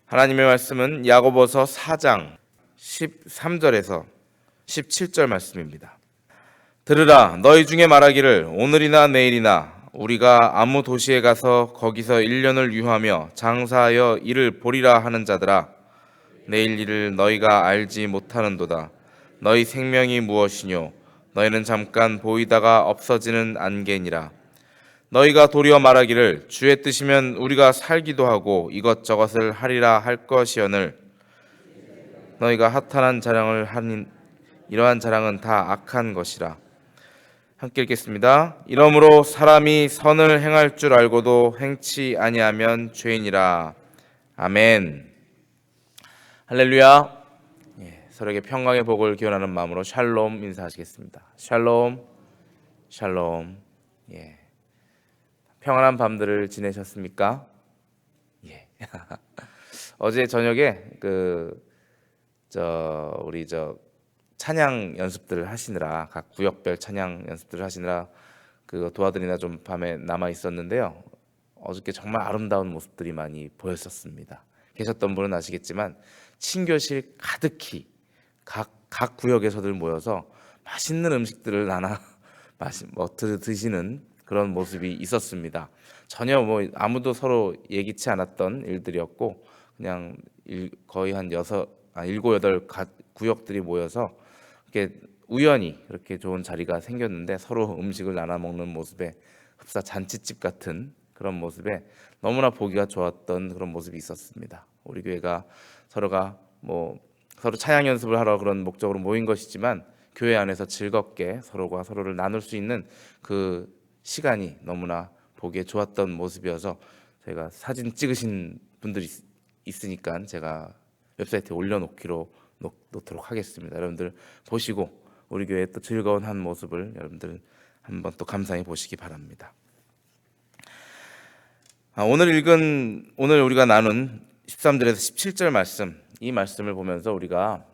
하나님의 말씀은 야고보서 4장 13절에서 17절 말씀입니다. 들으라, 너희 중에 말하기를 오늘이나 내일이나 우리가 아무 도시에 가서 거기서 1년을 유하며 장사하여 이를 보리라 하는 자들아, 내일 일을 너희가 알지 못하는도다. 너희 생명이 무엇이뇨? 너희는 잠깐 보이다가 없어지는 안개니라. 너희가 도리어 말하기를 주의 뜻이면 우리가 살기도 하고 이것저것을 하리라 할 것이오늘 너희가 허탄한 자랑을 하니 이러한 자랑은 다 악한 것이라. 함께 읽겠습니다. 이러므로 사람이 선을 행할 줄 알고도 행치 아니하면 죄인이라. 아멘. 할렐루야. 서로에게 평강의 복을 기원하는 마음으로 샬롬 인사하시겠습니다. 샬롬, 샬롬. 평안한 밤들을 지내셨습니까? 어제 저녁에 우리 찬양 연습들을 하시느라, 각 구역별 찬양 연습들을 하시느라 그거 도와드리나 좀 밤에 남아 있었는데요. 어저께 정말 아름다운 모습들이 많이 보였었습니다. 계셨던 분은 아시겠지만 친교실 가득히 각 구역에서들 모여서 맛있는 음식들을 나눠 드시는 그런 모습이 있었습니다. 전혀 아무도 서로 예기치 않았던 일들이었고, 그냥 거의 한 7, 8 구역들이 모여서 이렇게 우연히 그렇게 좋은 자리가 생겼는데 서로 음식을 나눠 먹는 모습에 흡사 잔치집 같은 그런 모습에 너무나 보기가 좋았던 그런 모습이 있었습니다. 우리 교회가 서로 찬양 연습을 하러 그런 목적으로 모인 것이지만 교회 안에서 즐겁게 서로가 서로를 나눌 수 있는 그 시간이 너무나 보기에 좋았던 모습이어서 저희가 사진 찍으신 분들이 있으니까 제가 웹사이트에 올려놓도록 하겠습니다. 여러분들 보시고 우리 교회의 또 즐거운 한 모습을 여러분들 한번 또 감상해 보시기 바랍니다. 오늘 우리가 나눈 13절에서 17절 말씀, 이 말씀을 보면서 우리가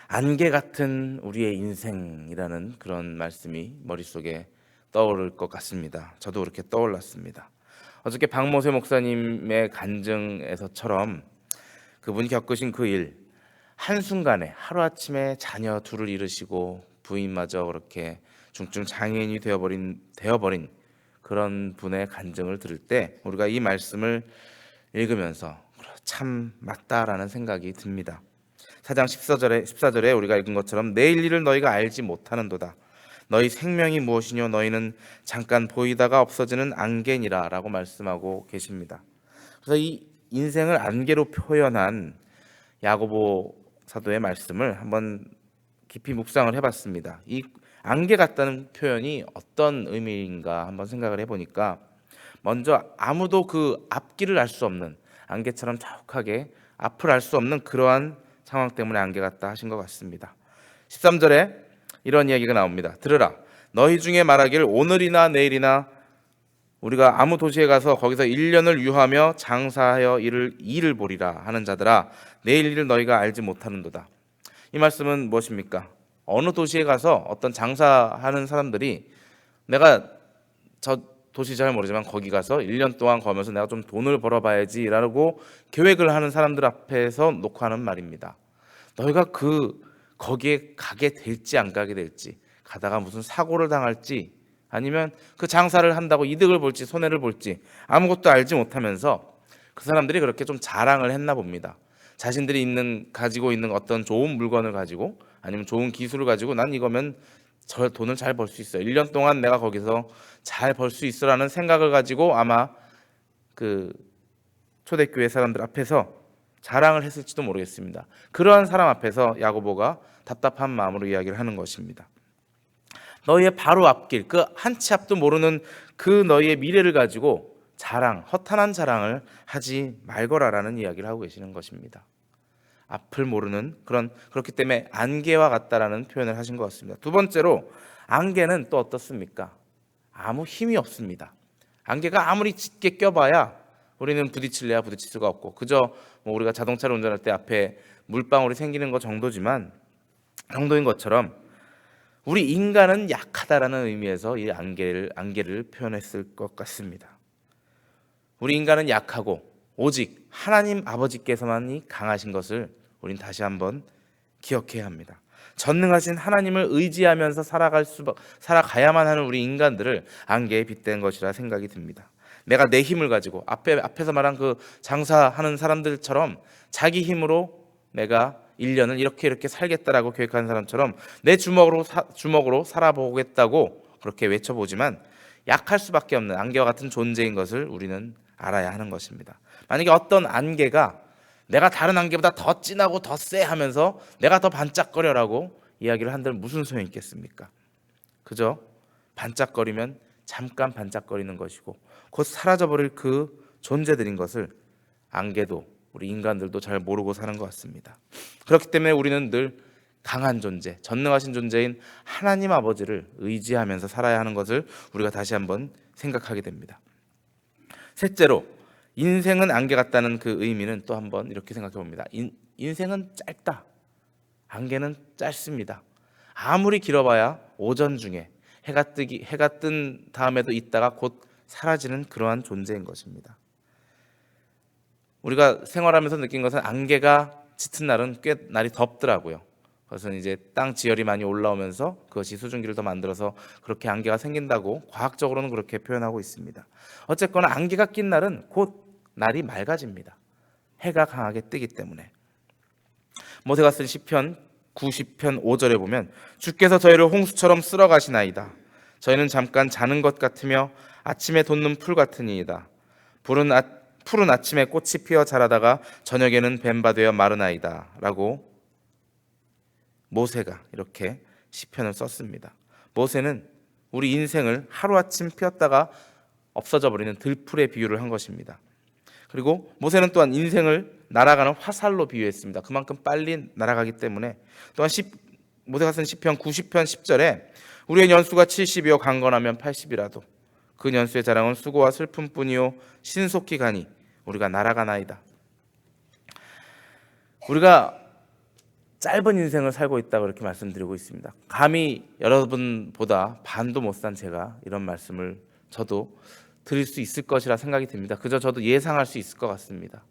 안개 같은 우리의 인생이라는 그런 말씀이 머릿속에 떠오를 것 같습니다. 저도 그렇게 떠올랐습니다. 어저께 박모세 목사님의 간증에서처럼 그분이 겪으신 그 일, 한순간에 하루아침에 자녀 둘을 잃으시고 부인마저 그렇게 중증 장애인이 되어버린 그런 분의 간증을 들을 때 우리가 이 말씀을 읽으면서 참 맞다라는 생각이 듭니다. 4장 14절에 우리가 읽은 것처럼 내일 일을 너희가 알지 못하는도다. 너희 생명이 무엇이뇨? 너희는 잠깐 보이다가 없어지는 안개니라 라고 말씀하고 계십니다. 그래서 이 인생을 안개로 표현한 야고보 사도의 말씀을 한번 깊이 묵상을 해봤습니다. 이 안개 같다는 표현이 어떤 의미인가 한번 생각을 해보니까, 먼저 아무도 그 앞길을 알 수 없는, 안개처럼 자욱하게 앞을 알 수 없는 그러한 상황 때문에 안개 같다 하신 것 같습니다. 13절에 이런 이야기가 나옵니다. 들으라, 너희 중에 말하기를 오늘이나 내일이나 우리가 아무 도시에 가서 거기서 1년을 유하며 장사하여 일을 보리라 하는 자들아, 내일 일을 너희가 알지 못하는도다. 이 말씀은 무엇입니까? 어느 도시에 가서 어떤 장사하는 사람들이 내가 저 도시 잘 모르지만 거기 가서 1년 동안 거면서 내가 좀 돈을 벌어봐야지라고 계획을 하는 사람들 앞에서 놓고 하는 말입니다. 너희가 거기에 가게 될지 안 가게 될지, 가다가 무슨 사고를 당할지 아니면 그 장사를 한다고 이득을 볼지 손해를 볼지 아무것도 알지 못하면서 그 사람들이 그렇게 좀 자랑을 했나 봅니다. 자신들이 가지고 있는 어떤 좋은 물건을 가지고 아니면 좋은 기술을 가지고 난 이거면 저 돈을 잘 벌 수 있어, 1년 동안 내가 거기서 잘 벌 수 있어라는 생각을 가지고 아마 그 초대교회 사람들 앞에서 자랑을 했을지도 모르겠습니다. 그러한 사람 앞에서 야고보가 답답한 마음으로 이야기를 하는 것입니다. 너희의 바로 앞길, 그 한 치 앞도 모르는 그 너희의 미래를 가지고 허탄한 자랑을 하지 말거라라는 이야기를 하고 계시는 것입니다. 앞을 모르는 그렇기 때문에 안개와 같다라는 표현을 하신 것 같습니다. 두 번째로, 안개는 또 어떻습니까? 아무 힘이 없습니다. 안개가 아무리 짙게 껴봐야 우리는 부딪힐래야 부딪힐 수가 없고, 그저 우리가 자동차를 운전할 때 앞에 물방울이 생기는 것 정도인 것처럼 우리 인간은 약하다라는 의미에서 이 안개를 표현했을 것 같습니다. 우리 인간은 약하고 오직 하나님 아버지께서만이 강하신 것을 우린 다시 한번 기억해야 합니다. 전능하신 하나님을 의지하면서 살아가야만 하는 우리 인간들을 안개에 빗댄 것이라 생각이 듭니다. 내가 내 힘을 가지고 앞에서 말한 그 장사하는 사람들처럼 자기 힘으로 내가 1년을 이렇게 살겠다라고 계획하는 사람처럼 내 주먹으로 살아보겠다고 그렇게 외쳐보지만 약할 수밖에 없는 안개와 같은 존재인 것을 우리는 알아야 하는 것입니다. 만약에 어떤 안개가 내가 다른 안개보다 더 진하고 더 세 하면서 내가 더 반짝거려라고 이야기를 한다면 무슨 소용이 있겠습니까? 그저 반짝거리면 잠깐 반짝거리는 것이고 곧 사라져버릴 그 존재들인 것을 안개도 우리 인간들도 잘 모르고 사는 것 같습니다. 그렇기 때문에 우리는 늘 강한 존재, 전능하신 존재인 하나님 아버지를 의지하면서 살아야 하는 것을 우리가 다시 한번 생각하게 됩니다. 셋째로, 인생은 안개 같다는 그 의미는 또 한번 이렇게 생각해 봅니다. 인생은 짧다. 안개는 짧습니다. 아무리 길어봐야 오전 중에 해가 뜬 다음에도 있다가 곧 사라지는 그러한 존재인 것입니다. 우리가 생활하면서 느낀 것은 안개가 짙은 날은 꽤 날이 덥더라고요. 그래서 이제 땅 지열이 많이 올라오면서 그것이 수증기를 더 만들어서 그렇게 안개가 생긴다고 과학적으로는 그렇게 표현하고 있습니다. 어쨌거나 안개가 낀 날은 곧 날이 맑아집니다. 해가 강하게 뜨기 때문에. 모세가 쓴 시편 90편 5절에 보면 주께서 저희를 홍수처럼 쓸어 가시나이다. 저희는 잠깐 자는 것 같으며 아침에 돋는 풀 같으니이다. 푸른 아침에 꽃이 피어 자라다가 저녁에는 뱀바 되어 마르나이다 라고 모세가 이렇게 시편을 썼습니다. 모세는 우리 인생을 하루아침 피었다가 없어져 버리는 들풀에 비유를 한 것입니다. 그리고 모세는 또한 인생을 날아가는 화살로 비유했습니다. 그만큼 빨리 날아가기 때문에. 또한 모세가 쓴 시편 90편 10절에 우리의 연수가 70이요 강건하면 80이라도 그 연수의 자랑은 수고와 슬픔뿐이요 신속히 가니 우리가 날아가나이다. 우리가 짧은 인생을 살고 있다고 이렇게 말씀드리고 있습니다. 감히 여러분보다 반도 못 산 제가 이런 말씀을 저도 드릴 수 있을 것이라 생각이 듭니다. 그저 저도 예상할 수 있을 것 같습니다.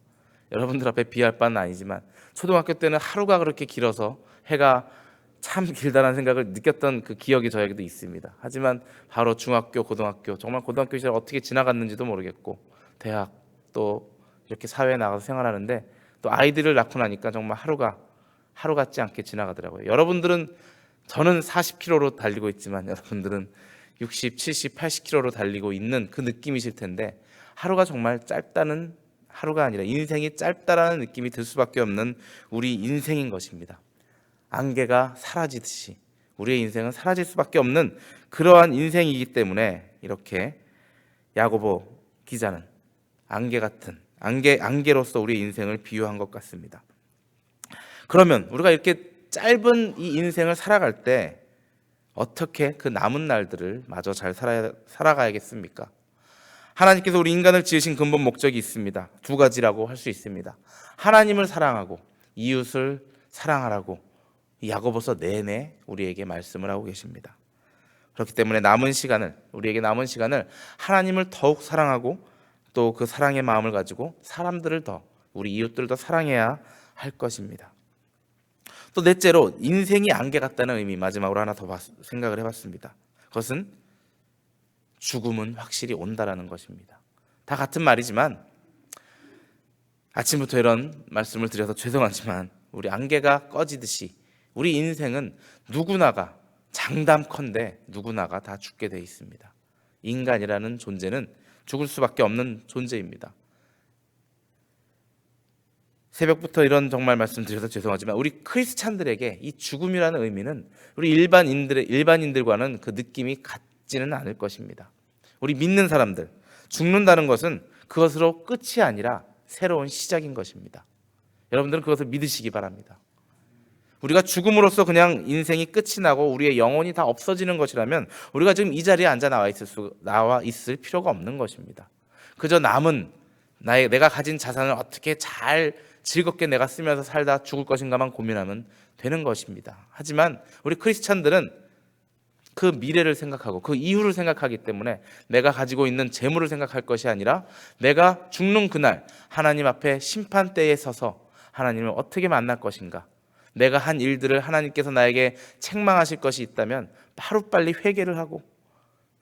여러분들 앞에 비할 바는 아니지만 초등학교 때는 하루가 그렇게 길어서 해가 참 길다는 생각을 느꼈던 그 기억이 저에게도 있습니다. 하지만 바로 중학교, 고등학교, 정말 고등학교 시절 어떻게 지나갔는지도 모르겠고 대학 또 이렇게 사회에 나가서 생활하는데 또 아이들을 낳고 나니까 정말 하루가 하루 같지 않게 지나가더라고요. 여러분들은 저는 40km로 달리고 있지만 여러분들은 60, 70, 80km로 달리고 있는 그 느낌이실 텐데 하루가 정말 짧다는 하루가 아니라 인생이 짧다라는 느낌이 들 수밖에 없는 우리 인생인 것입니다. 안개가 사라지듯이 우리의 인생은 사라질 수밖에 없는 그러한 인생이기 때문에 이렇게 야고보 기자는 안개 같은 안개로서 우리의 인생을 비유한 것 같습니다. 그러면 우리가 이렇게 짧은 이 인생을 살아갈 때 어떻게 그 남은 날들을 마저 잘 살아가야겠습니까? 하나님께서 우리 인간을 지으신 근본 목적이 있습니다. 두 가지라고 할 수 있습니다. 하나님을 사랑하고 이웃을 사랑하라고 야고보서 내내 우리에게 말씀을 하고 계십니다. 그렇기 때문에 우리에게 남은 시간을 하나님을 더욱 사랑하고 또 그 사랑의 마음을 가지고 사람들을 우리 이웃들을 더 사랑해야 할 것입니다. 또 넷째로 인생이 안개 같다는 의미 마지막으로 하나 더 생각을 해봤습니다. 그것은 죽음은 확실히 온다라는 것입니다. 다 같은 말이지만 아침부터 이런 말씀을 드려서 죄송하지만 우리 안개가 꺼지듯이 우리 인생은 누구나가 장담컨대 누구나가 다 죽게 돼 있습니다. 인간이라는 존재는 죽을 수밖에 없는 존재입니다. 새벽부터 이런 정말 말씀드려서 죄송하지만 우리 크리스찬들에게 이 죽음이라는 의미는 우리 일반인들과는 그 느낌이 같지는 않을 것입니다. 우리 믿는 사람들, 죽는다는 것은 그것으로 끝이 아니라 새로운 시작인 것입니다. 여러분들은 그것을 믿으시기 바랍니다. 우리가 죽음으로써 그냥 인생이 끝이 나고 우리의 영혼이 다 없어지는 것이라면 우리가 지금 이 자리에 앉아 나와 있을 필요가 없는 것입니다. 그저 남은 내가 가진 자산을 어떻게 잘 즐겁게 내가 쓰면서 살다 죽을 것인가만 고민하면 되는 것입니다. 하지만 우리 크리스찬들은 그 미래를 생각하고 그 이후를 생각하기 때문에 내가 가지고 있는 재물을 생각할 것이 아니라 내가 죽는 그날 하나님 앞에 심판대에 서서 하나님을 어떻게 만날 것인가, 내가 한 일들을 하나님께서 나에게 책망하실 것이 있다면 하루빨리 회개를 하고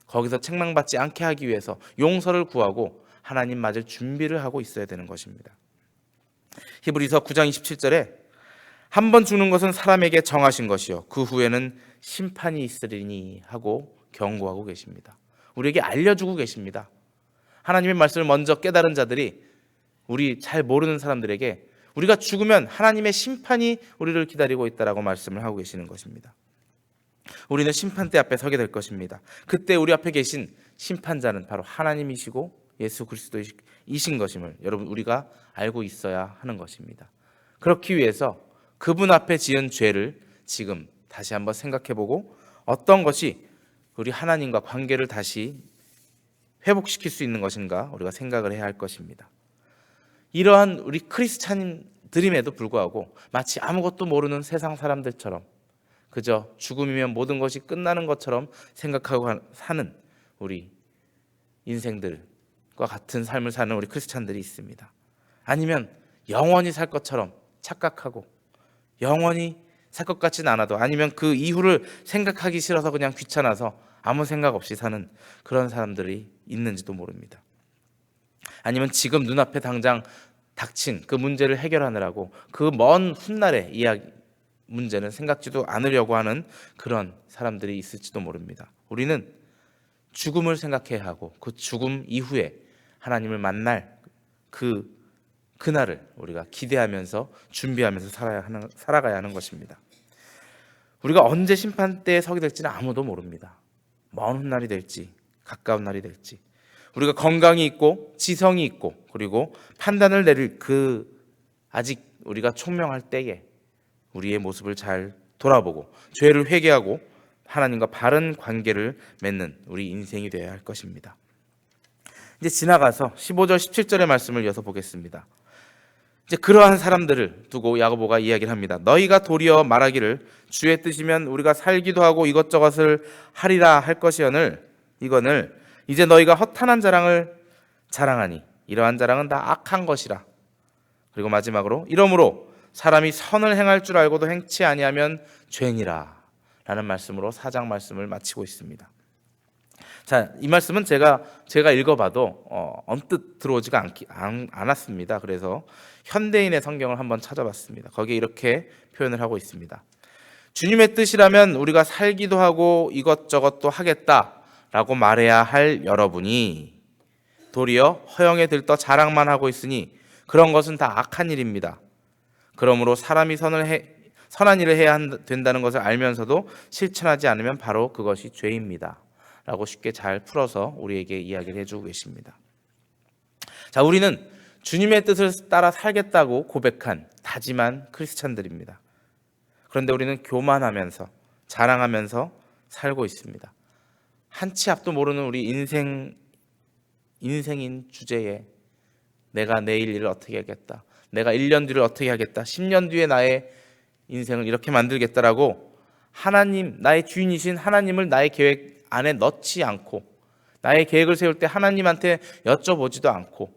거기서 책망받지 않게 하기 위해서 용서를 구하고 하나님 맞을 준비를 하고 있어야 되는 것입니다. 히브리서 9장 27절에 한 번 죽는 것은 사람에게 정하신 것이요 그 후에는 심판이 있으리니 하고 경고하고 계십니다. 우리에게 알려주고 계십니다. 하나님의 말씀을 먼저 깨달은 자들이, 우리 잘 모르는 사람들에게 우리가 죽으면 하나님의 심판이 우리를 기다리고 있다라고 말씀을 하고 계시는 것입니다. 우리는 심판대 앞에 서게 될 것입니다. 그때 우리 앞에 계신 심판자는 바로 하나님이시고 예수 그리스도이신 것임을 여러분 우리가 알고 있어야 하는 것입니다. 그렇기 위해서 그분 앞에 지은 죄를 지금 다시 한번 생각해보고 어떤 것이 우리 하나님과 관계를 다시 회복시킬 수 있는 것인가 우리가 생각을 해야 할 것입니다. 이러한 우리 크리스찬들임에도 불구하고 마치 아무것도 모르는 세상 사람들처럼 그저 죽음이면 모든 것이 끝나는 것처럼 생각하고 사는 우리 인생들과 같은 삶을 사는 우리 크리스찬들이 있습니다. 아니면 영원히 살 것처럼 착각하고 영원히 살 것 같진 않아도, 아니면 그 이후를 생각하기 싫어서 그냥 귀찮아서 아무 생각 없이 사는 그런 사람들이 있는지도 모릅니다. 아니면 지금 눈앞에 당장 닥친 그 문제를 해결하느라고 그 먼 훗날의 문제는 생각지도 않으려고 하는 그런 사람들이 있을지도 모릅니다. 우리는 죽음을 생각해야 하고 그 죽음 이후에 하나님을 만날 그날을 우리가 기대하면서 준비하면서 살아가야 하는 것입니다. 우리가 언제 심판대에 서게 될지는 아무도 모릅니다. 먼 훗날이 될지 가까운 날이 될지, 우리가 건강이 있고 지성이 있고 그리고 판단을 내릴 아직 우리가 총명할 때에 우리의 모습을 잘 돌아보고 죄를 회개하고 하나님과 바른 관계를 맺는 우리 인생이 되어야 할 것입니다. 이제 지나가서 15절 17절의 말씀을 이어서 보겠습니다. 이제 그러한 사람들을 두고 야고보가 이야기를 합니다. 너희가 도리어 말하기를 주의 뜻이면 우리가 살기도 하고 이것저것을 하리라 할 것이거늘 이거늘 이제 너희가 허탄한 자랑을 자랑하니 이러한 자랑은 다 악한 것이라. 그리고 마지막으로 이러므로 사람이 선을 행할 줄 알고도 행치 아니하면 죄니라 라는 말씀으로 4장 말씀을 마치고 있습니다. 자, 이 말씀은 제가 읽어봐도 언뜻 들어오지가 않았습니다. 그래서 현대인의 성경을 한번 찾아봤습니다. 거기에 이렇게 표현을 하고 있습니다. 주님의 뜻이라면 우리가 살기도 하고 이것저것도 하겠다라고 말해야 할 여러분이 도리어 허영에 들떠 자랑만 하고 있으니 그런 것은 다 악한 일입니다. 그러므로 사람이 선한 일을 해야 된다는 것을 알면서도 실천하지 않으면 바로 그것이 죄입니다 라고 쉽게 잘 풀어서 우리에게 이야기를 해주고 계십니다. 자, 우리는 주님의 뜻을 따라 살겠다고 고백한 다짐한 크리스찬들입니다. 그런데 우리는 교만하면서 자랑하면서 살고 있습니다. 한치 앞도 모르는 우리 인생인 주제에 내가 내일 일을 어떻게 하겠다, 내가 1년 뒤를 어떻게 하겠다, 10년 뒤에 나의 인생을 이렇게 만들겠다라고 하나님, 나의 주인이신 하나님을 나의 계획 안에 넣지 않고, 나의 계획을 세울 때 하나님한테 여쭤보지도 않고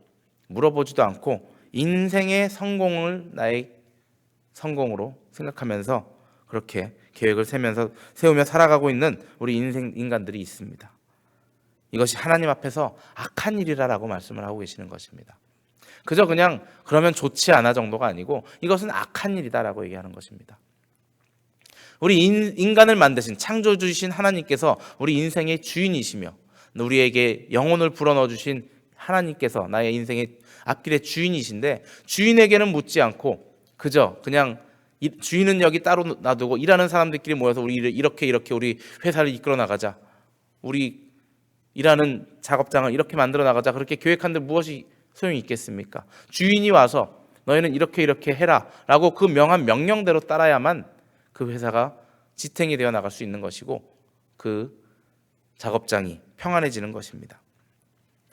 물어보지도 않고 인생의 성공을 나의 성공으로 생각하면서 그렇게 계획을 세우며 살아가고 있는 우리 인간들이 있습니다. 이것이 하나님 앞에서 악한 일이라고 말씀을 하고 계시는 것입니다. 그저 그냥 그러면 좋지 않아 정도가 아니고 이것은 악한 일이다라고 얘기하는 것입니다. 우리 인간을 만드신 창조주이신 하나님께서 우리 인생의 주인이시며 우리에게 영혼을 불어넣어 주신 하나님께서 나의 인생의 앞길의 주인이신데, 주인에게는 묻지 않고 그저 그냥 주인은 여기 따로 놔두고 일하는 사람들끼리 모여서 우리 이렇게 우리 회사를 이끌어 나가자, 우리 일하는 작업장을 이렇게 만들어 나가자, 그렇게 계획한들 무엇이 소용이 있겠습니까? 주인이 와서 너희는 이렇게 해라 라고 그 명한 명령대로 따라야만 그 회사가 지탱이 되어 나갈 수 있는 것이고 그 작업장이 평안해지는 것입니다.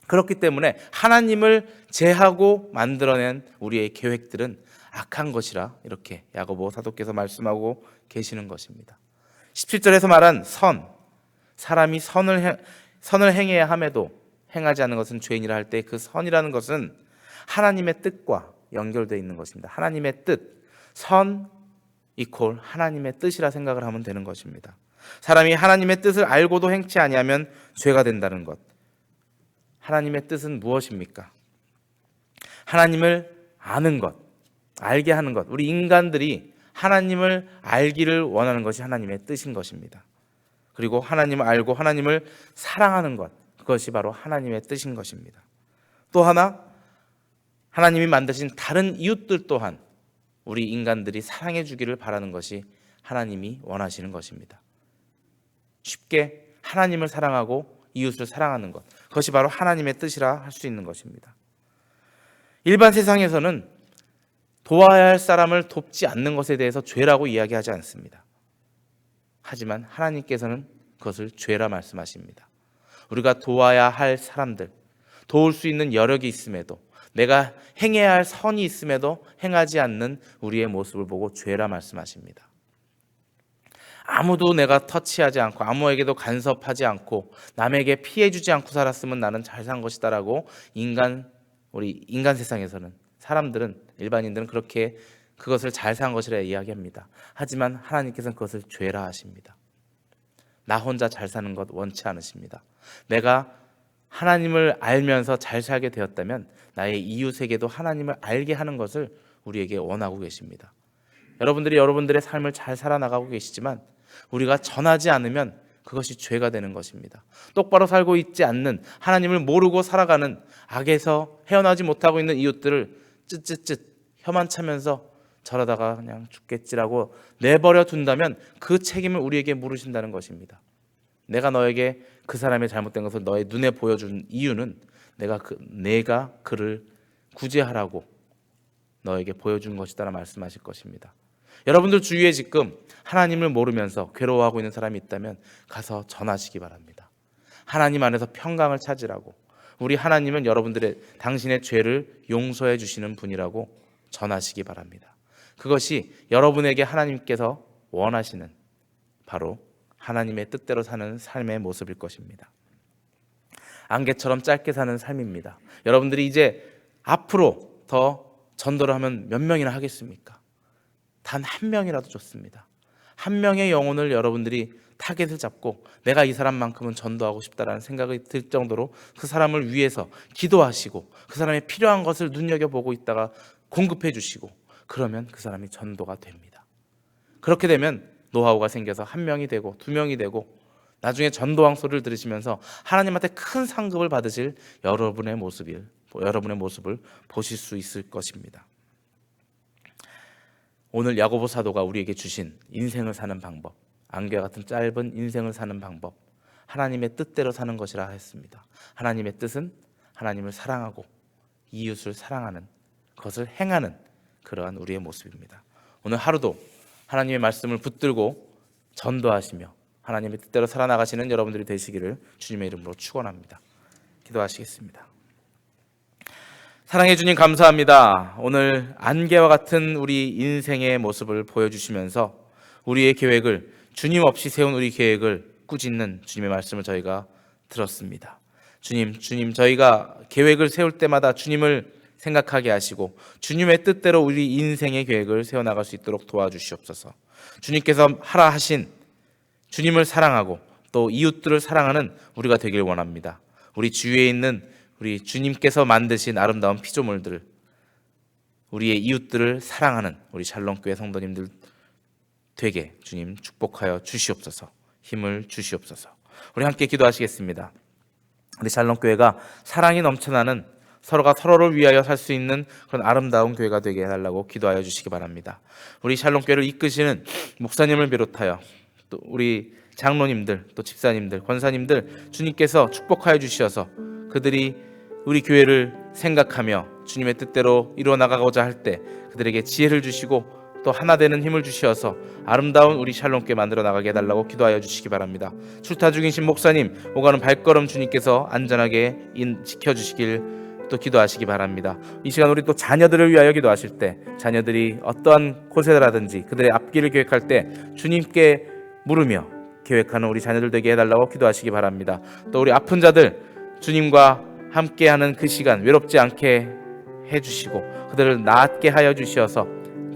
그렇기 때문에 하나님을 제하고 만들어낸 우리의 계획들은 악한 것이라 이렇게 야고보 사도께서 말씀하고 계시는 것입니다. 17절에서 말한 선, 사람이 선을 행해야 함에도 행하지 않는 것은 죄인이라 할 때 그 선이라는 것은 하나님의 뜻과 연결되어 있는 것입니다. 하나님의 뜻, 선 이퀄 하나님의 뜻이라 생각을 하면 되는 것입니다. 사람이 하나님의 뜻을 알고도 행치 아니하면 죄가 된다는 것. 하나님의 뜻은 무엇입니까? 하나님을 아는 것, 알게 하는 것. 우리 인간들이 하나님을 알기를 원하는 것이 하나님의 뜻인 것입니다. 그리고 하나님을 알고 하나님을 사랑하는 것, 그것이 바로 하나님의 뜻인 것입니다. 또 하나, 하나님이 만드신 다른 이웃들 또한 우리 인간들이 사랑해 주기를 바라는 것이 하나님이 원하시는 것입니다. 쉽게 하나님을 사랑하고 이웃을 사랑하는 것, 그것이 바로 하나님의 뜻이라 할 수 있는 것입니다. 일반 세상에서는 도와야 할 사람을 돕지 않는 것에 대해서 죄라고 이야기하지 않습니다. 하지만 하나님께서는 그것을 죄라 말씀하십니다. 우리가 도와야 할 사람들, 도울 수 있는 여력이 있음에도, 내가 행해야 할 선이 있음에도 행하지 않는 우리의 모습을 보고 죄라 말씀하십니다. 아무도 내가 터치하지 않고 아무에게도 간섭하지 않고 남에게 피해 주지 않고 살았으면 나는 잘 산 것이다라고 우리 인간 세상에서는, 사람들은, 일반인들은 그렇게 그것을 잘 산 것이라 이야기합니다. 하지만 하나님께서는 그것을 죄라 하십니다. 나 혼자 잘 사는 것 원치 않으십니다. 내가 하나님을 알면서 잘 살게 되었다면 나의 이웃에게도 하나님을 알게 하는 것을 우리에게 원하고 계십니다. 여러분들이 여러분들의 삶을 잘 살아나가고 계시지만 우리가 전하지 않으면 그것이 죄가 되는 것입니다. 똑바로 살고 있지 않는, 하나님을 모르고 살아가는, 악에서 헤어나지 못하고 있는 이웃들을 쯧쯧쯧 혀만 차면서 저러다가 그냥 죽겠지라고 내버려 둔다면 그 책임을 우리에게 물으신다는 것입니다. 내가 너에게 그 사람의 잘못된 것을 너의 눈에 보여준 이유는 내가 그를 구제하라고 너에게 보여준 것이다 말씀하실 것입니다. 여러분들 주위에 지금 하나님을 모르면서 괴로워하고 있는 사람이 있다면 가서 전하시기 바랍니다. 하나님 안에서 평강을 찾으라고, 우리 하나님은 당신의 죄를 용서해 주시는 분이라고 전하시기 바랍니다. 그것이 여러분에게 하나님께서 원하시는 바로 하나님의 뜻대로 사는 삶의 모습일 것입니다. 안개처럼 짧게 사는 삶입니다. 여러분들이 이제 앞으로 더 전도를 하면 몇 명이나 하겠습니까? 단 한 명이라도 좋습니다. 한 명의 영혼을 여러분들이 타겟을 잡고 내가 이 사람만큼은 전도하고 싶다라는 생각이 들 정도로 그 사람을 위해서 기도하시고 그 사람의 필요한 것을 눈여겨보고 있다가 공급해 주시고, 그러면 그 사람이 전도가 됩니다. 그렇게 되면 노하우가 생겨서 한 명이 되고 두 명이 되고 나중에 전도왕 소리를 들으시면서 하나님한테 큰 상급을 받으실 여러분의 모습을 보실 수 있을 것입니다. 오늘 야고보 사도가 우리에게 주신 인생을 사는 방법, 안개와 같은 짧은 인생을 사는 방법, 하나님의 뜻대로 사는 것이라 했습니다. 하나님의 뜻은 하나님을 사랑하고 이웃을 사랑하는, 그것을 행하는 그러한 우리의 모습입니다. 오늘 하루도 하나님의 말씀을 붙들고 전도하시며 하나님의 뜻대로 살아나가시는 여러분들이 되시기를 주님의 이름으로 축원합니다. 기도하시겠습니다. 사랑해 주님 감사합니다. 오늘 안개와 같은 우리 인생의 모습을 보여주시면서 우리의 계획을, 주님 없이 세운 우리 계획을 꾸짖는 주님의 말씀을 저희가 들었습니다. 주님, 저희가 계획을 세울 때마다 주님을 생각하게 하시고 주님의 뜻대로 우리 인생의 계획을 세워나갈 수 있도록 도와주시옵소서. 주님께서 하라 하신 주님을 사랑하고 또 이웃들을 사랑하는 우리가 되길 원합니다. 우리 주위에 있는 우리 주님께서 만드신 아름다운 피조물들, 우리의 이웃들을 사랑하는 우리 샬롬교회 성도님들 되게 주님 축복하여 주시옵소서. 힘을 주시옵소서. 우리 함께 기도하시겠습니다. 우리 샬롬교회가 사랑이 넘쳐나는, 서로가 서로를 위하여 살 수 있는 그런 아름다운 교회가 되게 해달라고 기도하여 주시기 바랍니다. 우리 샬롬교회를 이끄시는 목사님을 비롯하여 또 우리 장로님들, 또 집사님들, 권사님들 주님께서 축복하여 주셔서 그들이 우리 교회를 생각하며 주님의 뜻대로 이루어 나가고자 할 때 그들에게 지혜를 주시고 또 하나 되는 힘을 주셔서 아름다운 우리 샬롬교회 만들어 나가게 해달라고 기도하여 주시기 바랍니다. 출타 중이신 목사님 오가는 발걸음 주님께서 안전하게 지켜주시길 또 기도하시기 바랍니다. 이 시간 우리 또 자녀들을 위하여 기도하실 때, 자녀들이 어떠한 곳에라든지 그들의 앞길을 계획할 때 주님께 물으며 계획하는 우리 자녀들 되게 해달라고 기도하시기 바랍니다. 또 우리 아픈 자들 주님과 함께하는 그 시간 외롭지 않게 해주시고 그들을 낫게 하여 주시어서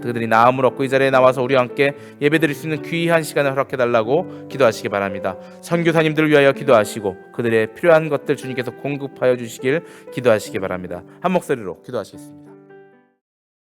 그들이 나음을 얻고 이 자리에 나와서 우리와 함께 예배드릴 수 있는 귀한 시간을 허락해달라고 기도하시기 바랍니다. 선교사님들을 위하여 기도하시고 그들의 필요한 것들 주님께서 공급하여 주시길 기도하시기 바랍니다. 한 목소리로 기도하시겠습니다.